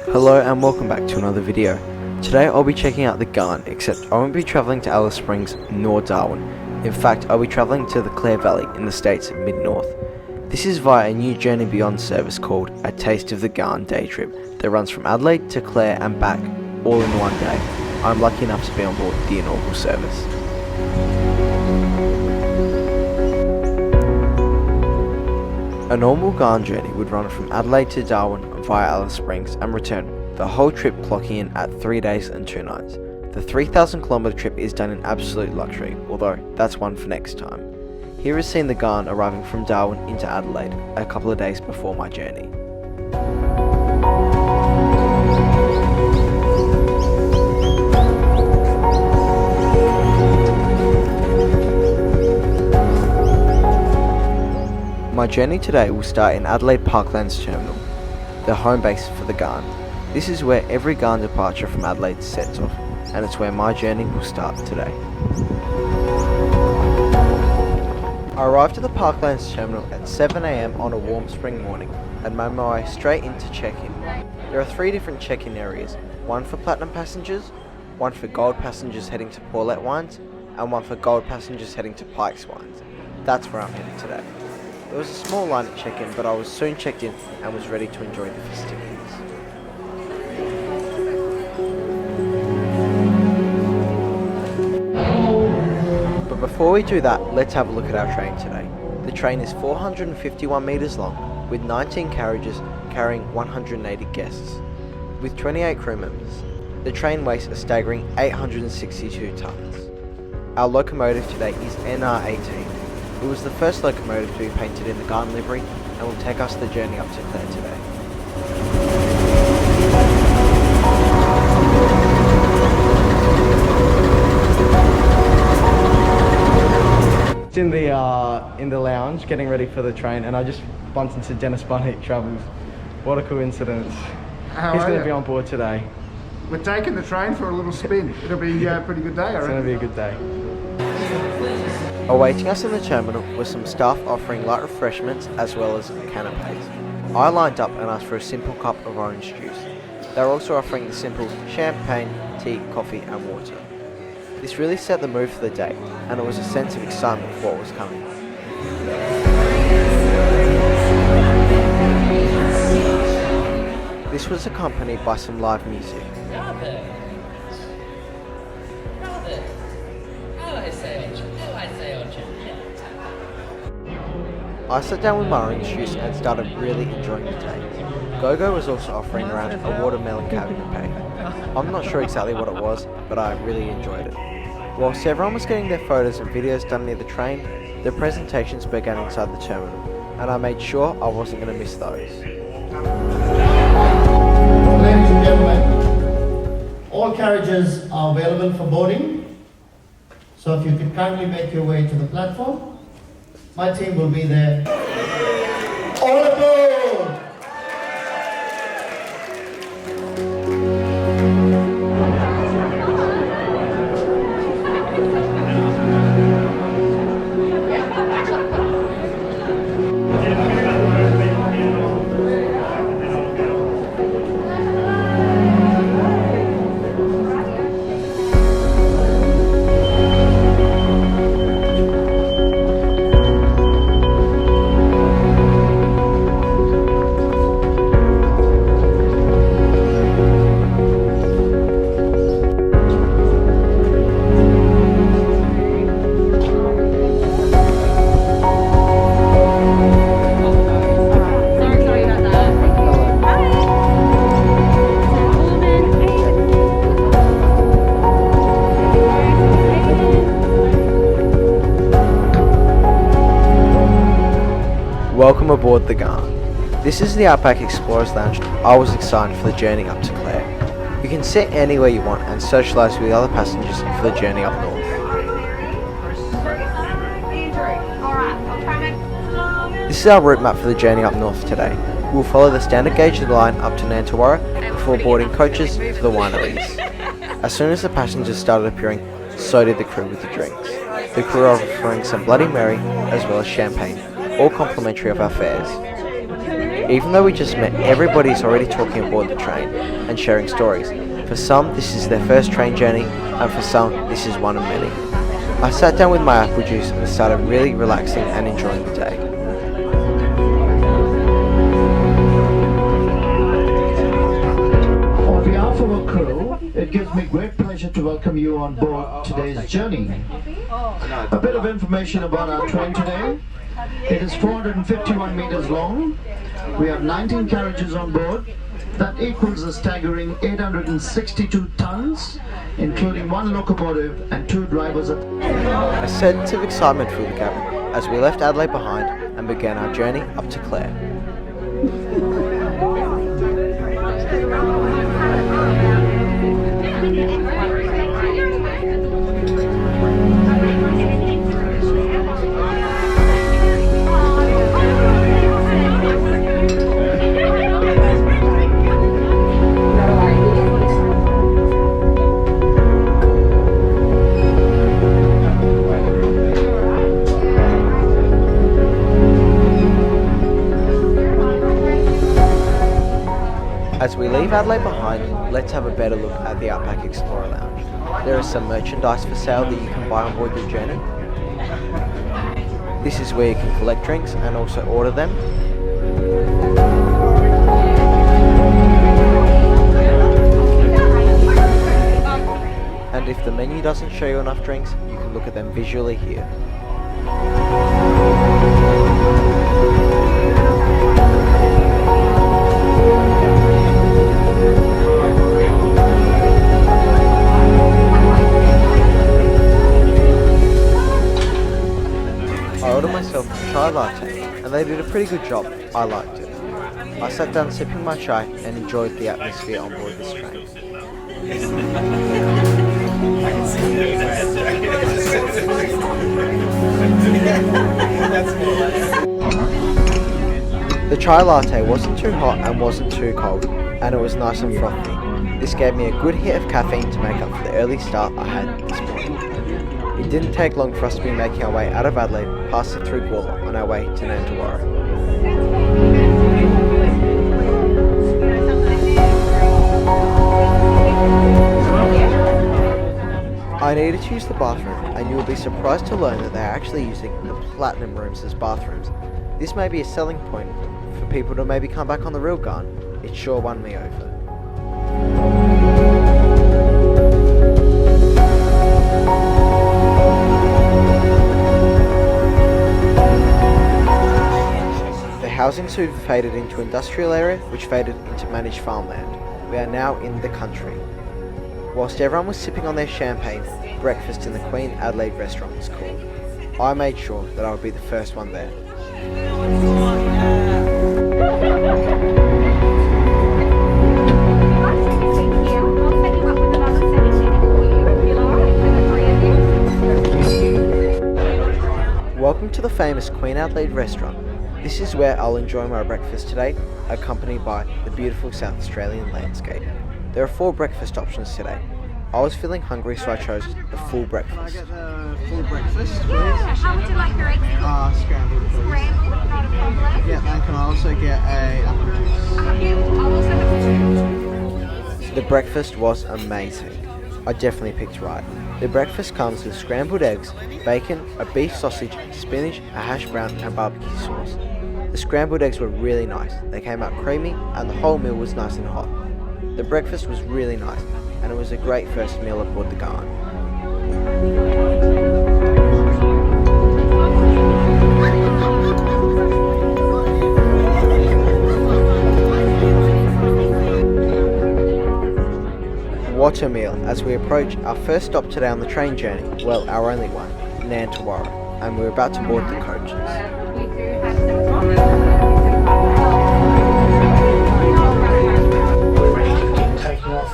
Hello and welcome back to another video. Today I'll be checking out the Ghan, except I won't be travelling to Alice Springs nor Darwin. In fact, I'll be travelling to the Clare Valley in the state's mid-north. This is via a new Journey Beyond service called a Taste of the Ghan day trip that runs from Adelaide to Clare and back all in one day. I'm lucky enough to be on board the inaugural service. A normal Ghan journey would run from Adelaide to Darwin via Alice Springs and return, the whole trip clocking in at 3 days and 2 nights. The 3,000 kilometre trip is done in absolute luxury, although that's one for next time. Here is seen the Ghan arriving from Darwin into Adelaide a couple of days before my journey. My journey today will start in Adelaide Parklands terminal, the home base for the Ghan. This is where every Ghan departure from Adelaide sets off, and it's where my journey will start today. I arrived at the Parklands terminal at 7 AM on a warm spring morning and made my way straight into check-in. There are 3 different check-in areas, one for platinum passengers, one for gold passengers heading to Paulett wines, and one for gold passengers heading to Pikes wines. That's where I'm headed today. There was a small line at check-in, but I was soon checked in and was ready to enjoy the festivities. But before we do that, let's have a look at our train today. The train is 451 metres long, with 19 carriages carrying 180 guests, with 28 crew members. The train weighs a staggering 862 tonnes. Our locomotive today is NR18. It was the first locomotive to be painted in the Ghan livery and will take us the journey up to Clare today. It's in the lounge getting ready for the train, and I just bumped into Dennis Bunnik Travels. What a coincidence. He's going to be on board today. We're taking the train for a little spin. It'll be a pretty good day, I reckon. It's going to be a good day. Awaiting us in the terminal were some staff offering light refreshments as well as canapes. I lined up and asked for a simple cup of orange juice. They were also offering the simple champagne, tea, coffee and water. This really set the mood for the day, and it was a sense of excitement for what was coming. This was accompanied by some live music. I sat down with my orange juice and started really enjoying the day. Go-Go was also offering around a watermelon canapé. I'm not sure exactly what it was, but I really enjoyed it. Whilst everyone was getting their photos and videos done near the train, the presentations began inside the terminal, and I made sure I wasn't going to miss those. Ladies and gentlemen, all carriages are available for boarding, so if you could kindly make your way to the platform. My team will be there. All aboard! Welcome aboard the Ghan. This is the Outback Explorers Lounge. I was excited for the journey up to Clare. You can sit anywhere you want and socialise with other passengers for the journey up north. This is our route map for the journey up north today. We'll follow the standard gauge line up to Nantawarra before boarding coaches to the wineries. As soon as the passengers started appearing, so did the crew with the drinks. The crew are offering some Bloody Mary as well as champagne, all complimentary of our fares. Even though we just met, everybody's already talking aboard the train and sharing stories. For some, this is their first train journey, and for some, this is one of many. I sat down with my apple juice and started really relaxing and enjoying the day. On behalf of our crew, it gives me great pleasure to welcome you on board today's journey. A bit of information about our train today. It is 451 meters long. We have 19 carriages on board. That equals a staggering 862 tons, including 1 locomotive and 2 drivers. A sense of excitement filled the cabin as we left Adelaide behind and began our journey up to Clare. As we leave Adelaide behind, let's have a better look at the Outback Explorer Lounge. There is some merchandise for sale that you can buy on board your journey. This is where you can collect drinks and also order them. And if the menu doesn't show you enough drinks, you can look at them visually here. I ordered myself a chai latte, and they did a pretty good job. I liked it. I sat down sipping my chai and enjoyed the atmosphere on board this train. The chai latte wasn't too hot and wasn't too cold, and it was nice and frothy. This gave me a good hit of caffeine to make up for the early start I had this morning. It didn't take long for us to be making our way out of Adelaide, passing through Paulett on our way to Nantawarra. I needed to use the bathroom, and you will be surprised to learn that they are actually using the platinum rooms as bathrooms. This may be a selling point for people to maybe come back on the real Ghan. It sure won me over. The housing soon faded into industrial area, which faded into managed farmland. We are now in the country. Whilst everyone was sipping on their champagne, breakfast in the Queen Adelaide restaurant was called. I made sure that I would be the first one there. Welcome to the famous Queen Adelaide restaurant. This is where I'll enjoy my breakfast today, accompanied by the beautiful South Australian landscape. There are 4 breakfast options today. I was feeling hungry, so I chose the full breakfast. Can I get the full breakfast, please? Yeah, how would you like your eggs? Scrambled, please. Scrambled, not a problem. Yeah, and can I also get a apple juice? Yeah, I'll also have The breakfast was amazing. I definitely picked right. The breakfast comes with scrambled eggs, bacon, a beef sausage, spinach, a hash brown and barbecue sauce. The scrambled eggs were really nice. They came out creamy and the whole meal was nice and hot. The breakfast was really nice and it was a great first meal aboard the Ghan. What a meal as we approach our first stop today on the train journey, well, our only one, Nantawarra, and we're about to board the coaches. Taking off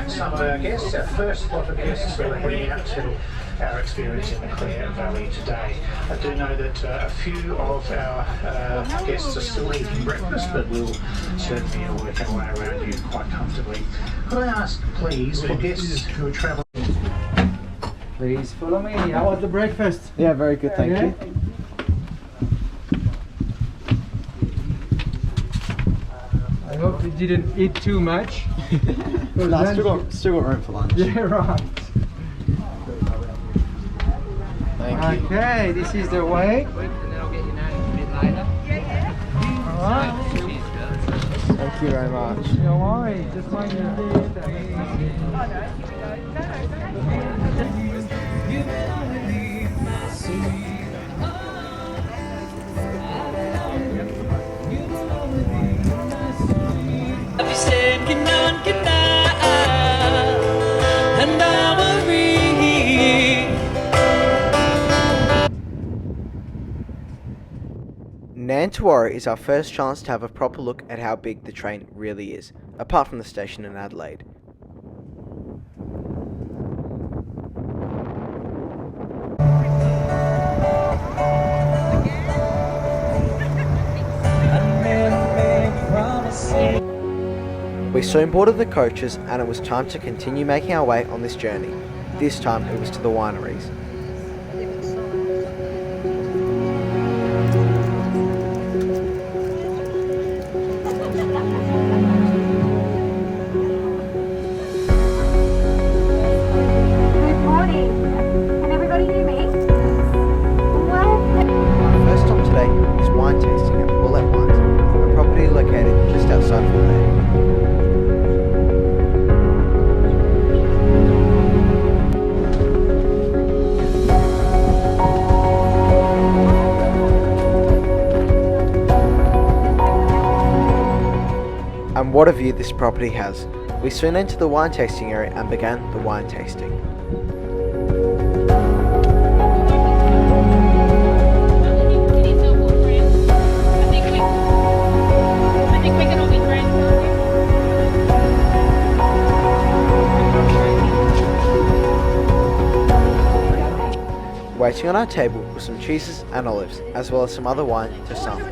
some of our guests, our first lot of guests that we're bringing out to our experience in the Clare Valley today. I do know that a few of our guests are still eating breakfast, but we'll certainly work our way around you quite comfortably. Could I ask, please, for guests who are travelling? Please follow me. How was the breakfast? Yeah, very good, thank you. didn't eat too much. No, still got room for lunch. Yeah, right. Thank you. Okay, this is the way. Alright. Thank you very much. No worries, just mind your Nantawarra is our first chance to have a proper look at how big the train really is, apart from the station in Adelaide. We soon boarded the coaches and it was time to continue making our way on this journey. This time it was to the wineries. Good morning. Can everybody hear me? Well, Our first stop today is wine tasting at Paulett Wines, a property located just outside of Hobart. And what a view this property has. We soon entered the wine tasting area and began the wine tasting. Waiting on our table were some cheeses and olives, as well as some other wine to sample.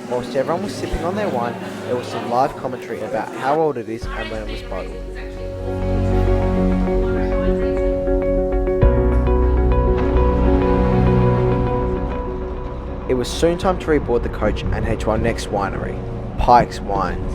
Whilst everyone was sipping on their wine, there was some live commentary about how old it is and when it was bottled. It was soon time to reboard the coach and head to our next winery, Pikes Wines.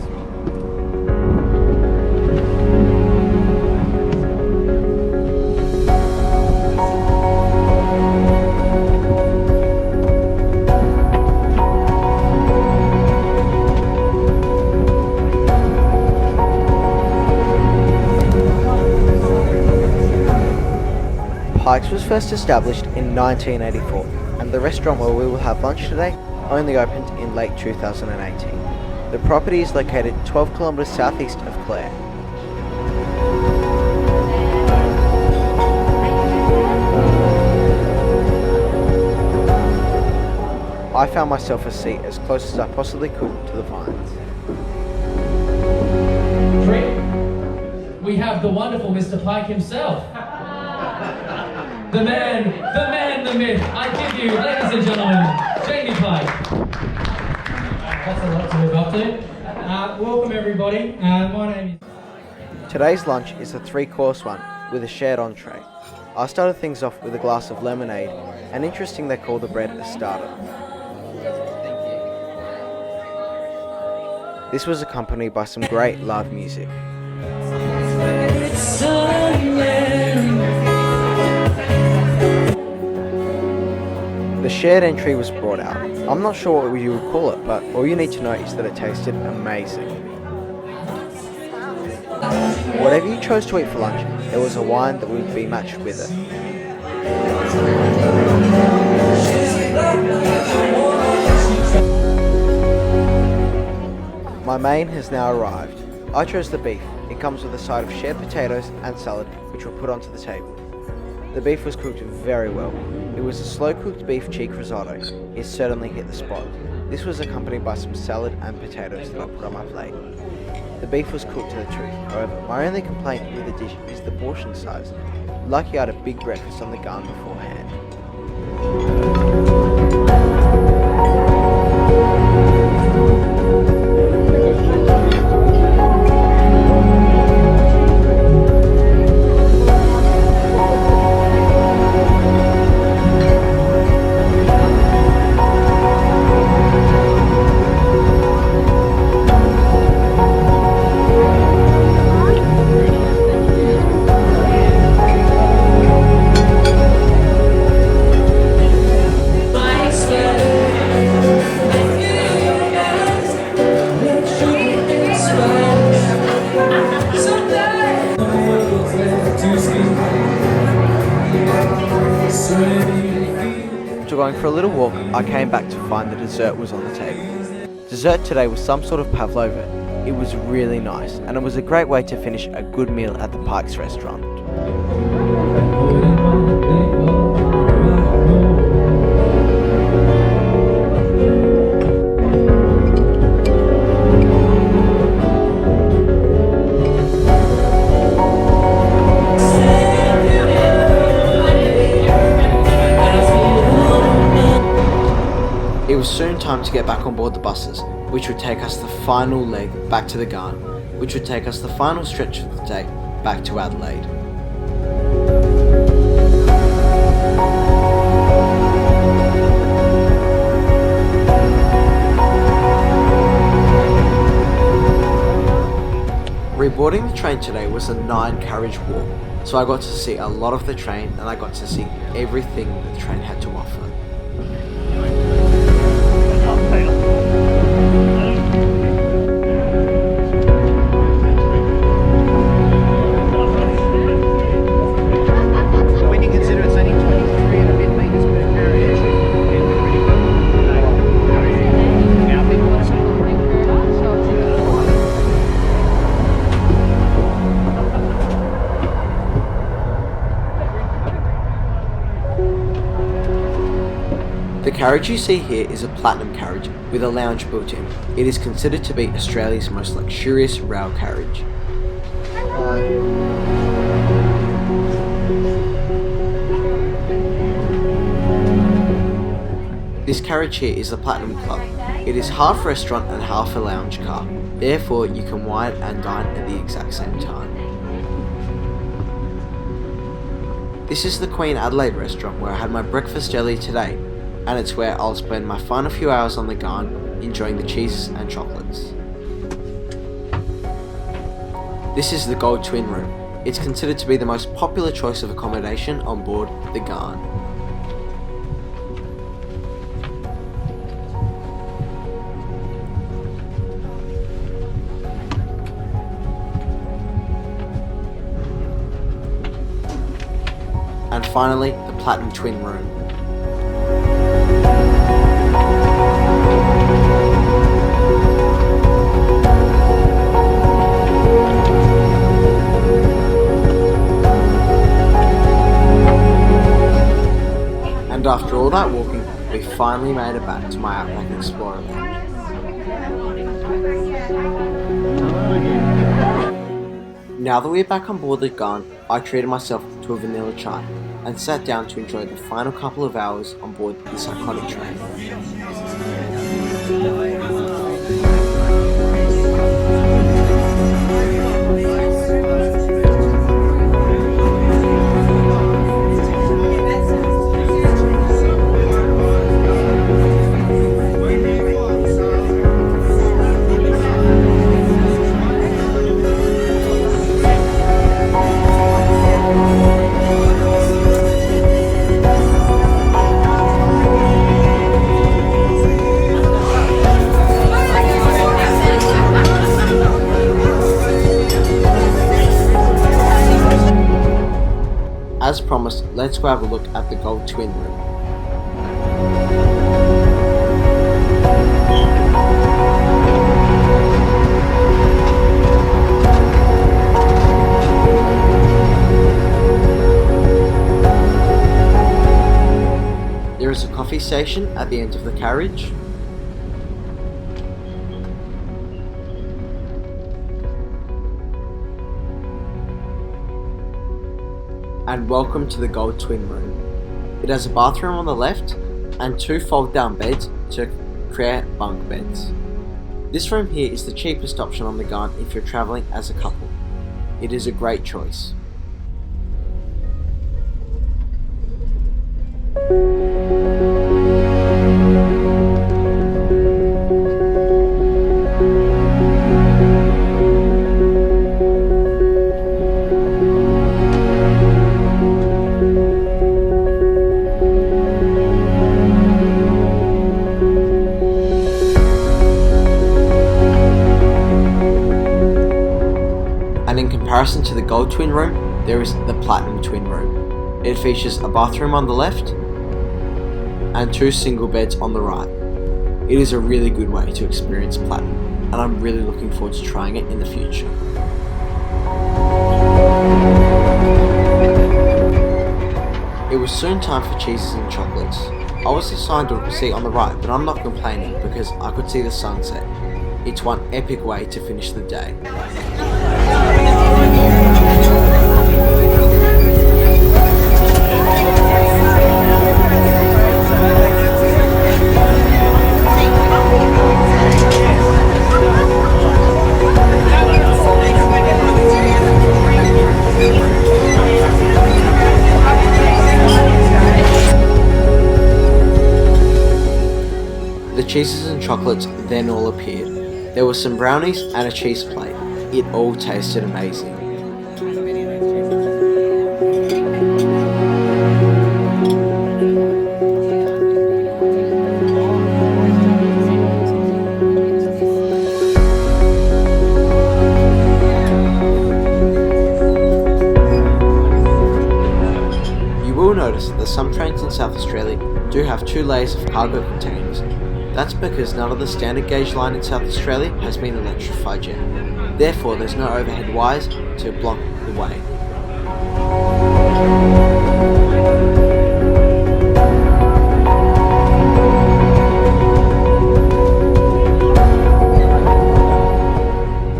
Pikes was first established in 1984, and the restaurant where we will have lunch today only opened in late 2018. The property is located 12 kilometres southeast of Clare. I found myself a seat as close as I possibly could to the vines. We have the wonderful Mr. Pike himself. The man, the myth. I give you, ladies and gentlemen, Jamie Pike. That's a lot to live up to. Welcome everybody. My name is... Today's lunch is a 3-course one with a shared entree. I started things off with a glass of lemonade, and interesting they call the bread a starter. This was accompanied by some great live music. The shared entry was brought out. I'm not sure what you would call it, but all you need to know is that it tasted amazing. Whatever you chose to eat for lunch, there was a wine that would be matched with it. My main has now arrived. I chose the beef. It comes with a side of shared potatoes and salad, which were put onto the table. The beef was cooked very well. It was a slow-cooked beef cheek risotto. It certainly hit the spot. This was accompanied by some salad and potatoes that I put on my plate. The beef was cooked to the truth. However, my only complaint with the dish is the portion size. Lucky I had a big breakfast on the Ghan beforehand. going for a little walk, I came back to find the dessert was on the table. Dessert today was some sort of pavlova. It was really nice, and it was a great way to finish a good meal at the Pikes restaurant. It was soon time to get back on board the buses, which would take us the final leg back to the Ghan, which would take us the final stretch of the day back to Adelaide. Reboarding the train today was a 9-carriage walk, so I got to see a lot of the train and I got to see everything that the train had to offer. When you consider it's only 23 and a bit metres per carriage, it's pretty good. The carriage you see here is a platinum carriage with a lounge built in. It is considered to be Australia's most luxurious rail carriage. This carriage here is the Platinum Club. It is half restaurant and half a lounge car. Therefore, you can wine and dine at the exact same time. This is the Queen Adelaide restaurant where I had my breakfast earlier today, and it's where I'll spend my final few hours on the Ghan enjoying the cheeses and chocolates. This is the Gold Twin Room. It's considered to be the most popular choice of accommodation on board the Ghan. And finally, the Platinum Twin Room. And after all that walking, we finally made it back to my Outback Explorer lounge. Now that we're back on board the Ghan, I treated myself to a vanilla chai and sat down to enjoy the final couple of hours on board this iconic train. As promised, let's go have a look at the Gold Twin Room. There is a coffee station at the end of the carriage. And welcome to the Gold Twin Room. It has a bathroom on the left and 2 fold-down beds to create bunk beds. This room here is the cheapest option on the Ghan if you're travelling as a couple. It is a great choice. In comparison to the Gold Twin Room, there is the Platinum Twin Room. It features a bathroom on the left, and 2 single beds on the right. It is a really good way to experience platinum, and I'm really looking forward to trying it in the future. It was soon time for cheeses and chocolates. I was assigned a seat on the right, but I'm not complaining because I could see the sunset. It's one epic way to finish the day. The cheeses and chocolates then all appeared. There were some brownies and a cheese plate. It all tasted amazing. You will notice that some trains in South Australia do have 2 layers of cargo containers. That's because none of the standard gauge line in South Australia has been electrified yet. Therefore, there's no overhead wires to block the way.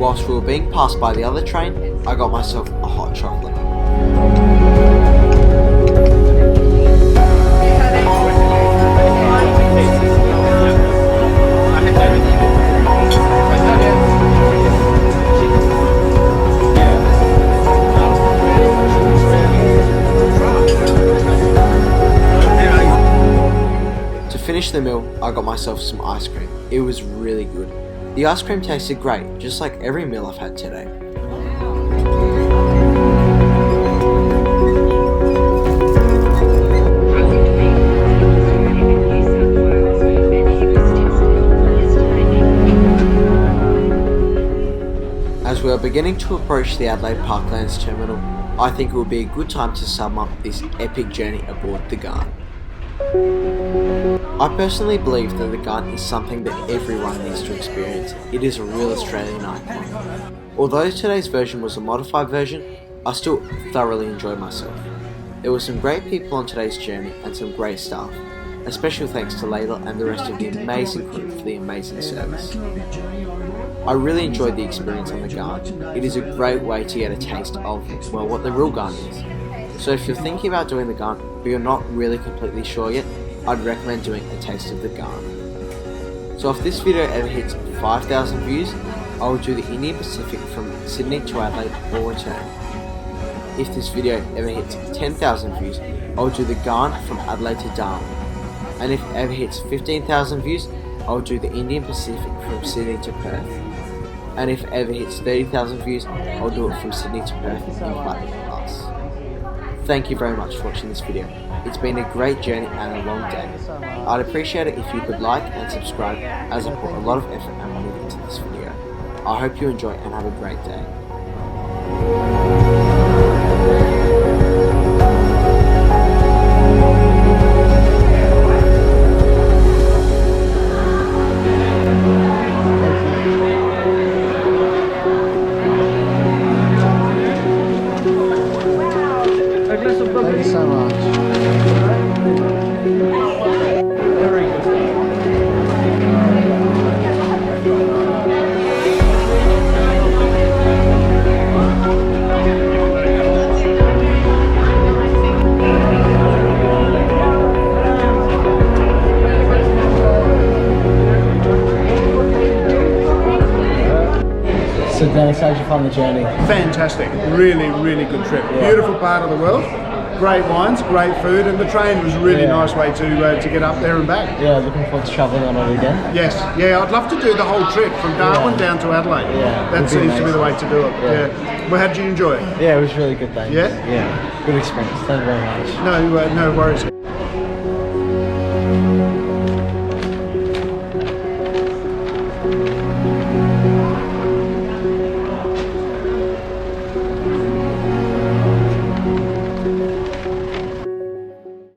Whilst we were being passed by the other train, I got myself a hot chocolate. To finish the meal, I got myself some ice cream. It was really good. The ice cream tasted great, just like every meal I've had today. As we are beginning to approach the Adelaide Parklands terminal, I think it would be a good time to sum up this epic journey aboard the Ghan. I personally believe that the Ghan is something that everyone needs to experience. It is a real Australian icon. Although today's version was a modified version, I still thoroughly enjoyed myself. There were some great people on today's journey and some great staff. A special thanks to Layla and the rest of the amazing crew for the amazing service. I really enjoyed the experience on the Ghan. It is a great way to get a taste of, well, what the real Ghan is. So if you're thinking about doing the Ghan, but you're not really completely sure yet, I'd recommend doing a Taste of the Ghan. So if this video ever hits 5,000 views, I will do the Indian Pacific from Sydney to Adelaide or return. If this video ever hits 10,000 views, I will do the Ghan from Adelaide to Darwin. And if it ever hits 15,000 views, I will do the Indian Pacific from Sydney to Perth. And if it ever hits 30,000 views, I'll do it from Sydney to Perth in Platinum Class. Thank you very much for watching this video. It's been a great journey and a long day. I'd appreciate it if you could like and subscribe, as I put a lot of effort and money into this video. I hope you enjoy and have a great day. Thank you so much. Very good. So Dennis, how'd you find the journey? Fantastic, really, really good trip. Beautiful part of the world, great wines, great food, and the train was a really nice way to get up there and back. Yeah, looking forward to travelling on it again. Yes, yeah, I'd love to do the whole trip from Darwin down to Adelaide. Yeah, that seems to be the way to do it. Yeah. Well, how did you enjoy it? Yeah, it was really good, thanks. Yeah? Yeah, good experience. Thank you very much. No worries.